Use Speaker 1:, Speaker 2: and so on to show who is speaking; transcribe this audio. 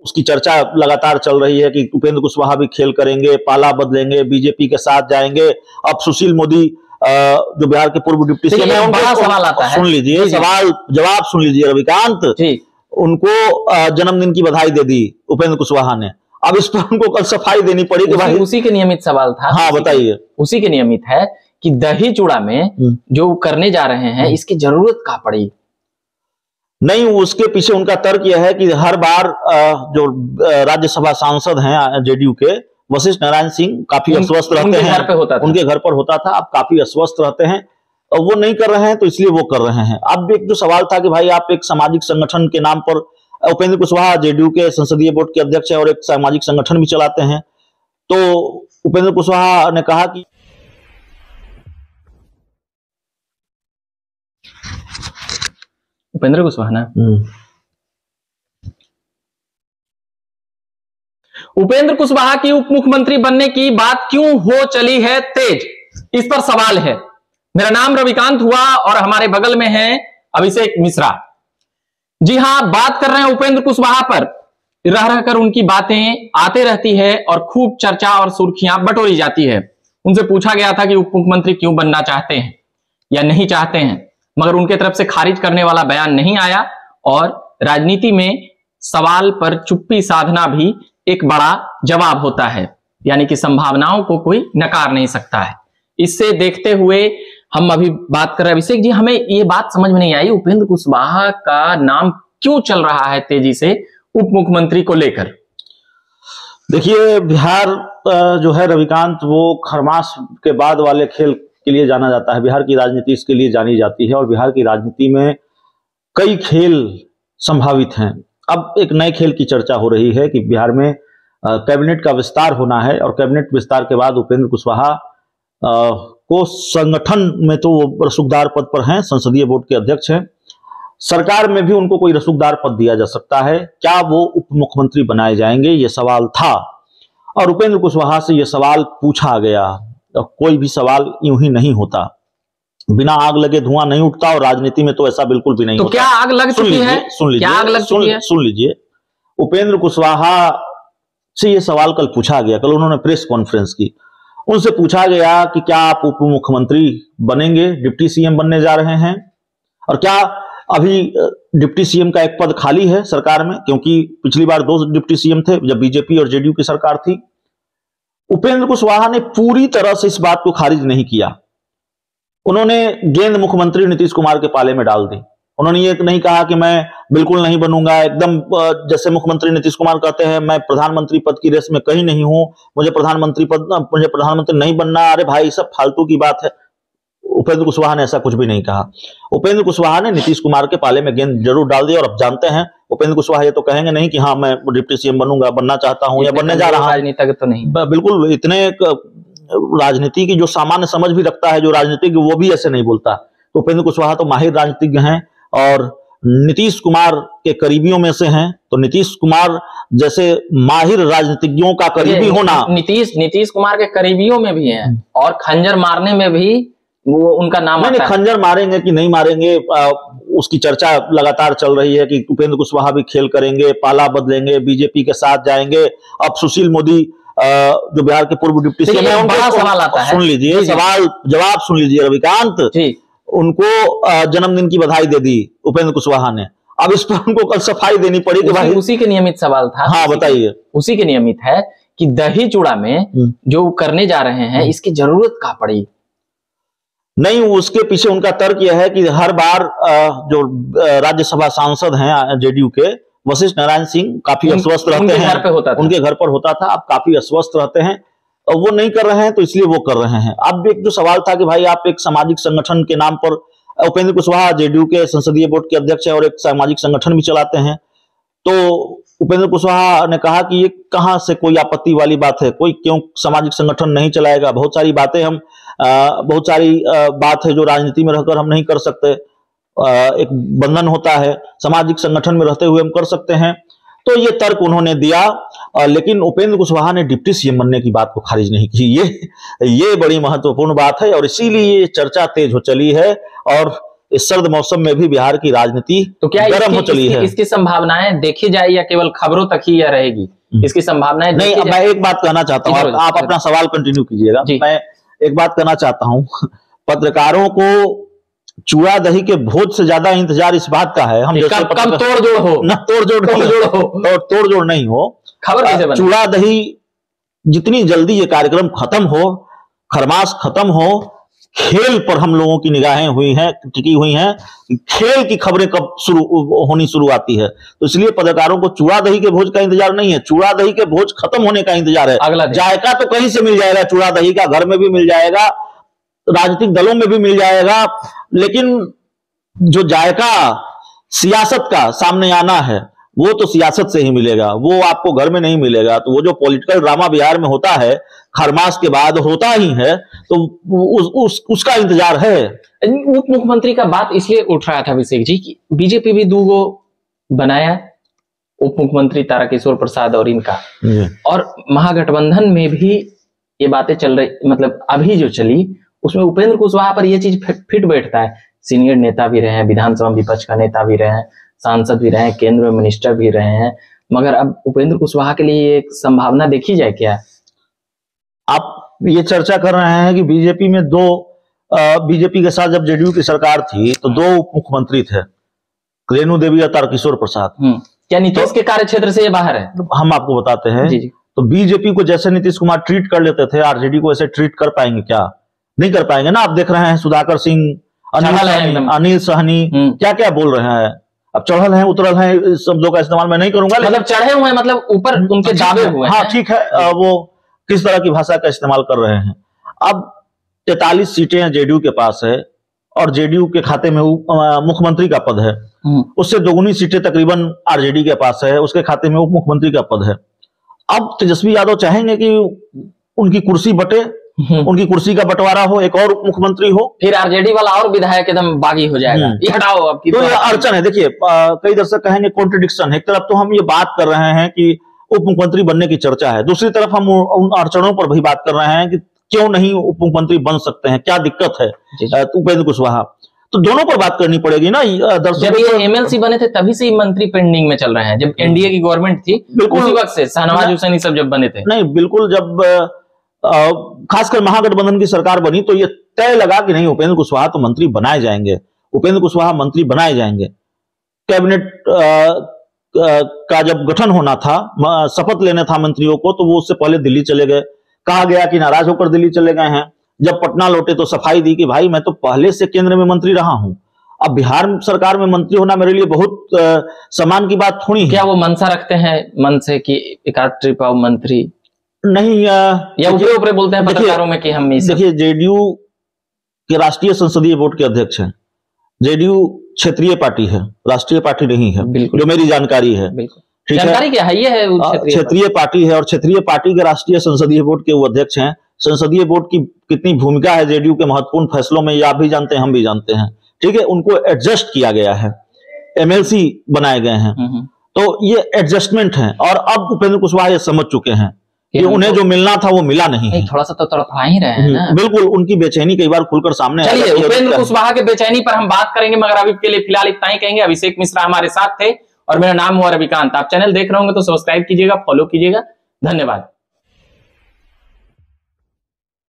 Speaker 1: उसकी चर्चा लगातार चल रही है कि उपेंद्र कुशवाहा भी खेल करेंगे, पाला बदलेंगे, बीजेपी के साथ जाएंगे। अब सुशील मोदी जो बिहार के पूर्व डिप्टी सीएम है,
Speaker 2: बड़ा सवाल आता है,
Speaker 1: सुन लीजिए सवाल जवाब सुन लीजिए रविकांत। उनको जन्मदिन की बधाई दे दी उपेंद्र कुशवाहा ने। अब इस पर उनको कल सफाई देनी पड़ी कि भाई
Speaker 2: उसी के नियमित सवाल था।
Speaker 1: हाँ बताइए।
Speaker 2: उसी के नियमित है कि दही चूड़ा में जो करने जा रहे हैं इसकी जरूरत क्या पड़ी?
Speaker 1: नहीं, उसके पीछे उनका तर्क यह है कि हर बार जो राज्यसभा सांसद हैं जेडीयू के, वशिष्ठ नारायण सिंह काफी अस्वस्थ रहते हैं, उनके घर पर होता था, अब काफी अस्वस्थ रहते हैं और वो नहीं कर रहे हैं, तो इसलिए वो कर रहे हैं। अब एक जो सवाल था कि भाई आप एक सामाजिक संगठन के नाम पर, उपेंद्र कुशवाहा जेडीयू के संसदीय बोर्ड के अध्यक्ष है और एक सामाजिक संगठन भी चलाते हैं, तो उपेंद्र कुशवाहा ने कहा कि
Speaker 2: उपेंद्र कुशवाहा ना उपेंद्र कुशवाहा की उप मुख्यमंत्री बनने की बात क्यों हो चली है तेज, इस पर सवाल है। मेरा नाम रविकांत हुआ और हमारे बगल में है अभिषेक मिश्रा। जी हां, बात कर रहे हैं उपेंद्र कुशवाहा पर। रह रहकर उनकी बातें आते रहती है और खूब चर्चा और सुर्खियां बटोरी जाती है। उनसे पूछा गया था कि उप मुख्यमंत्री क्यों बनना चाहते हैं या नहीं चाहते हैं, मगर उनके तरफ से खारिज करने वाला बयान नहीं आया। और राजनीति में सवाल पर चुप्पी साधना भी एक बड़ा जवाब होता है, यानी कि संभावनाओं को कोई नकार नहीं सकता है। इससे देखते हुए हम अभी बात कर रहे हैं अभिषेक जी, हमें ये बात समझ में नहीं आई उपेंद्र कुशवाहा का नाम क्यों चल रहा है तेजी से उप मुख्यमंत्री को लेकर।
Speaker 1: देखिए, बिहार जो है रविकांत, वो खरमास के बाद वाले खेल के लिए जाना जाता है। बिहार की राजनीति इसके लिए जानी जाती है और बिहार की राजनीति में कई खेल संभावित हैं। अब एक नए खेल की चर्चा हो रही है कि बिहार में कैबिनेट का विस्तार होना है और कैबिनेट विस्तार के बाद उपेंद्र कुशवाहा को संगठन में तो वो रसूखदार पद पर हैं, संसदीय बोर्ड के अध्यक्ष हैं, सरकार में भी उनको कोई रसूखदार पद दिया जा सकता है। क्या वो उप मुख्यमंत्री बनाए जाएंगे, ये सवाल था और उपेंद्र कुशवाहा से ये सवाल पूछा गया। कोई भी सवाल यूं ही नहीं होता, बिना आग लगे धुआं नहीं उठता और राजनीति में तो ऐसा बिल्कुल भी नहीं
Speaker 2: तो
Speaker 1: होता।
Speaker 2: क्या आग लग चुकी है?
Speaker 1: सुन लीजिए, उपेंद्र कुशवाहा से ये सवाल कल पूछा गया। कल उन्होंने प्रेस कॉन्फ्रेंस की, उनसे पूछा गया कि क्या आप उप मुख्यमंत्री बनेंगे, डिप्टी सीएम बनने जा रहे हैं, और क्या अभी डिप्टी सीएम का एक पद खाली है सरकार में, क्योंकि पिछली बार 2 डिप्टी सीएम थे जब बीजेपी और जेडीयू की सरकार थी। उपेंद्र कुशवाहा ने पूरी तरह से इस बात को खारिज नहीं किया। उन्होंने गेंद मुख्यमंत्री नीतीश कुमार के पाले में डाल दी। उन्होंने ये नहीं कहा कि मैं बिल्कुल नहीं बनूंगा, एकदम जैसे मुख्यमंत्री नीतीश कुमार कहते हैं मैं प्रधानमंत्री पद की रेस में कहीं नहीं हूं, मुझे प्रधानमंत्री नहीं बनना। अरे भाई, सब फालतू की बात है। उपेंद्र कुशवाहा ने ऐसा कुछ भी नहीं कहा। उपेंद्र कुशवाहा ने नीतीश कुमार के पाले में गेंद जरूर डाल दी और अब जानते हैं उपेंद्र कुशवाहा ये तो कहेंगे नहीं कि हाँ मैं डिप्टी सीएम बनूंगा, बनना चाहता हूं या बनने जा रहा हूं।
Speaker 2: राजनीतिज्ञ तो नहीं,
Speaker 1: बिल्कुल। इतने राजनीति की जो सामान्य समझ भी रखता है जो राजनीतिज्ञ, वो भी ऐसे नहीं बोलता। तो उपेंद्र कुशवाहा तो माहिर राजनीतिज्ञ हैं और नीतीश कुमार के करीबियों में से हैं। तो नीतीश कुमार जैसे माहिर राजनीतिज्ञों का करीबी होना,
Speaker 2: नीतीश कुमार के करीबियों में भी हैं और खंजर मारने में भी वो उनका नाम आता है।
Speaker 1: खंजर मारेंगे कि नहीं मारेंगे, उसकी चर्चा लगातार चल रही है कि उपेंद्र कुशवाहा भी खेल करेंगे, पाला बदलेंगे, बीजेपी के साथ जाएंगे। अब सुशील मोदी जो बिहार के पूर्व डिप्टी सीएम है,
Speaker 2: बड़ा सवाल आता है।
Speaker 1: सुन लीजिए, सवाल जवाब सुन लीजिए रविकांत। उनको जन्मदिन की बधाई दे दी उपेंद्र कुशवाहा ने। अब इस पर उनको कल सफाई देनी पड़ी कि भाई
Speaker 2: उसी के नियमित सवाल था।
Speaker 1: हाँ बताइए।
Speaker 2: उसी के नियमित है कि दही चूड़ा में जो करने जा रहे हैं इसकी जरूरत क्या पड़ी?
Speaker 1: नहीं, उसके पीछे उनका तर्क यह है कि हर बार जो राज्यसभा सांसद हैं जेडीयू के, वशिष्ठ नारायण सिंह काफी अस्वस्थ रहते हैं, उनके घर पर होता था, अब काफी अस्वस्थ रहते हैं और वो नहीं कर रहे हैं, तो इसलिए वो कर रहे हैं। अब एक जो सवाल था कि भाई आप एक सामाजिक संगठन के नाम पर, उपेंद्र कुशवाहा जेडीयू के संसदीय बोर्ड के अध्यक्ष है और एक सामाजिक संगठन भी चलाते हैं, तो उपेंद्र कुशवाहा ने कहा कि ये कहां से कोई आपत्ति वाली बात है, कोई क्यों सामाजिक संगठन नहीं चलाएगा। बहुत सारी बातें हम बहुत सारी बात है जो राजनीति में रहकर हम नहीं कर सकते, एक बंधन होता है, सामाजिक संगठन में रहते हुए हम कर सकते हैं। तो ये तर्क उन्होंने दिया, लेकिन उपेंद्र कुशवाहा ने डिप्टी सीएम बनने की बात को खारिज नहीं की। ये बड़ी महत्वपूर्ण बात है और इसीलिए ये चर्चा तेज हो चली है और इस सर्द मौसम में भी बिहार की राजनीति
Speaker 2: तो क्या
Speaker 1: गर्म हो चली है।
Speaker 2: इसकी संभावनाएं देखी जाए या केवल खबरों तक ही यह रहेगी? इसकी संभावनाएं
Speaker 1: नहीं, मैं एक बात कहना चाहता हूँ, आप अपना सवाल कंटिन्यू कीजिएगा। मैं एक बात कहना चाहता हूँ, पत्रकारों को चूड़ा दही के भोज से ज्यादा इंतजार इस बात का है, हम जैसे
Speaker 2: कब तोड़जोड़ हो
Speaker 1: ना, तोड़जोड़ नहीं हो,
Speaker 2: खबर कैसे बने?
Speaker 1: चूड़ा दही जितनी जल्दी ये कार्यक्रम खत्म हो, खरमास खत्म हो, खेल पर हम लोगों की निगाहें टिकी हुई हैं, खेल की खबरें कब होनी शुरू आती है। तो इसलिए पत्रकारों को चूड़ा दही के भोज का इंतजार नहीं है, चूड़ा दही के भोज खत्म होने का इंतजार है।
Speaker 2: अगला
Speaker 1: जायका तो कहीं से मिल जाएगा, चूड़ा दही का घर में भी मिल जाएगा, राजनीतिक दलों में भी मिल जाएगा, लेकिन जो जायका सियासत का सामने आना है वो तो सियासत से ही मिलेगा, वो आपको घर में नहीं मिलेगा। तो वो जो पॉलिटिकल ड्रामा बिहार में होता है, खरमास के बाद होता ही है, तो उसका इंतजार है।
Speaker 2: उप मुख्यमंत्री का बात इसलिए उठ रहा था अभिषेक जी कि बीजेपी भी 2 गो बनाया, उप मुख्यमंत्री तारकिशोर प्रसाद और इनका, और महागठबंधन में भी ये बातें चल रही, मतलब अभी जो चली उसमें उपेंद्र कुशवाहा पर यह चीज फिट बैठता है। सीनियर नेता भी रहे हैं, विधानसभा विपक्ष का नेता भी रहे हैं, सांसद भी रहे हैं, केंद्र में मिनिस्टर भी रहे हैं, मगर अब उपेंद्र कुशवाहा के लिए एक संभावना देखी जाए क्या?
Speaker 1: आप ये चर्चा कर रहे हैं कि बीजेपी में बीजेपी के साथ जब जेडीयू की सरकार थी तो 2 उप मुख्यमंत्री थे, रेणु देवी और तारकिशोर प्रसाद।
Speaker 2: क्या नीतीश के कार्य क्षेत्र से ये बाहर है?
Speaker 1: हम आपको बताते हैं।
Speaker 2: जी।
Speaker 1: तो बीजेपी को जैसे नीतीश कुमार ट्रीट कर लेते थे, आरजेडी को ऐसे ट्रीट कर पाएंगे क्या? नहीं कर पाएंगे ना। आप देख रहे हैं सुधाकर सिंह, अनिल सहनी क्या क्या बोल रहे हैं। अब चढ़ल है उतरल है शब्दों का इस्तेमाल मैं नहीं करूंगा,
Speaker 2: मतलब चढ़े हुए हैं, मतलब ऊपर उनके दावे हुए हैं।
Speaker 1: हाँ ठीक है, वो किस तरह की भाषा का इस्तेमाल कर रहे हैं। अब 43 सीटें जेडीयू के पास है और जेडीयू के खाते में मुख्यमंत्री का पद है, उससे दोगुनी सीटें तकरीबन आरजेडी के पास है, उसके खाते में उप मुख्यमंत्री का पद है। अब तेजस्वी यादव चाहेंगे कि उनकी कुर्सी बटे, उनकी कुर्सी का बंटवारा हो, एक और उप मुख्यमंत्री हो,
Speaker 2: फिर आरजेडी वाला और विधायक एकदम बागी हो जाएगा। ये हटाओ अब की
Speaker 1: तो ये अड़चन है। देखिए कई दर्शक कहेंगे कॉन्ट्रडिक्शन है। एक तरफ तो हम ये बात कर रहे हैं कि उप मुख्यमंत्री बनने की चर्चा है, दूसरी तरफ हम उन अड़चनों पर भी बात कर रहे हैं कि क्यों नहीं उप मुख्यमंत्री बन सकते हैं, क्या दिक्कत है उपेंद्र कुशवाहा। तो दोनों पर बात करनी पड़ेगी ना।
Speaker 2: जब ये एमएलसी बने थे तभी से मंत्री पेंडिंग में चल रहे हैं, जब एनडीए की गवर्नमेंट थी उसी वक्त से, शाहनवाज हुसैन सब जब बने थे।
Speaker 1: नहीं बिल्कुल, जब खासकर महागठबंधन की सरकार बनी तो ये तय लगा कि नहीं उपेंद्र कुशवाहा तो मंत्री बनाए जाएंगे, उपेंद्र कुशवाहा मंत्री बनाए जाएंगे। कैबिनेट का जब गठन होना था, शपथ लेना था मंत्रियों को, तो वो उससे पहले दिल्ली चले गए। कहा गया कि नाराज होकर दिल्ली चले गए हैं। जब पटना लौटे तो सफाई दी कि भाई मैं तो पहले से केंद्र में मंत्री रहा हूं, अब बिहार सरकार में मंत्री होना मेरे लिए बहुत सम्मान की बात थोड़ी है।
Speaker 2: क्या वो मनसा रखते हैं मन से कि एकाध ट्रिप आओ मंत्री?
Speaker 1: नहीं,
Speaker 2: या ऊपरे ऊपरे बोलते हैं पत्रकारों में कि हम
Speaker 1: देखिए जेडीयू के राष्ट्रीय संसदीय बोर्ड के अध्यक्ष हैं। जेडीयू क्षेत्रीय पार्टी है, राष्ट्रीय पार्टी नहीं है, जो मेरी जानकारी है।
Speaker 2: ठीक है, जानकारी क्या है? ये है
Speaker 1: क्षेत्रीय पार्टी है और क्षेत्रीय पार्टी के राष्ट्रीय संसदीय बोर्ड के वो अध्यक्ष हैं। संसदीय बोर्ड की कितनी भूमिका है जेडीयू के महत्वपूर्ण फैसलों में, ये आप भी जानते हैं, हम भी जानते हैं। ठीक है, उनको एडजस्ट किया गया है, एमएलसी बनाए गए हैं, तो ये एडजस्टमेंट है। और अब उपेंद्र कुशवाहा ये समझ चुके हैं कि उन्हें जो मिलना था वो मिला नहीं है।
Speaker 2: थोड़ा सा तो तड़फा ही रहे हैं ना।
Speaker 1: बिल्कुल, उनकी बेचैनी कई बार खुलकर सामने आई है।
Speaker 2: उपेंद्र कुशवाहा के बेचैनी पर हम बात करेंगे, मगर अभी के लिए फिलहाल इतना ही कहेंगे। अभिषेक मिश्रा हमारे साथ थे और मेरा नाम हुआ रविकांत। आप चैनल देख रहे होंगे तो सब्सक्राइब कीजिएगा, फॉलो कीजिएगा। धन्यवाद।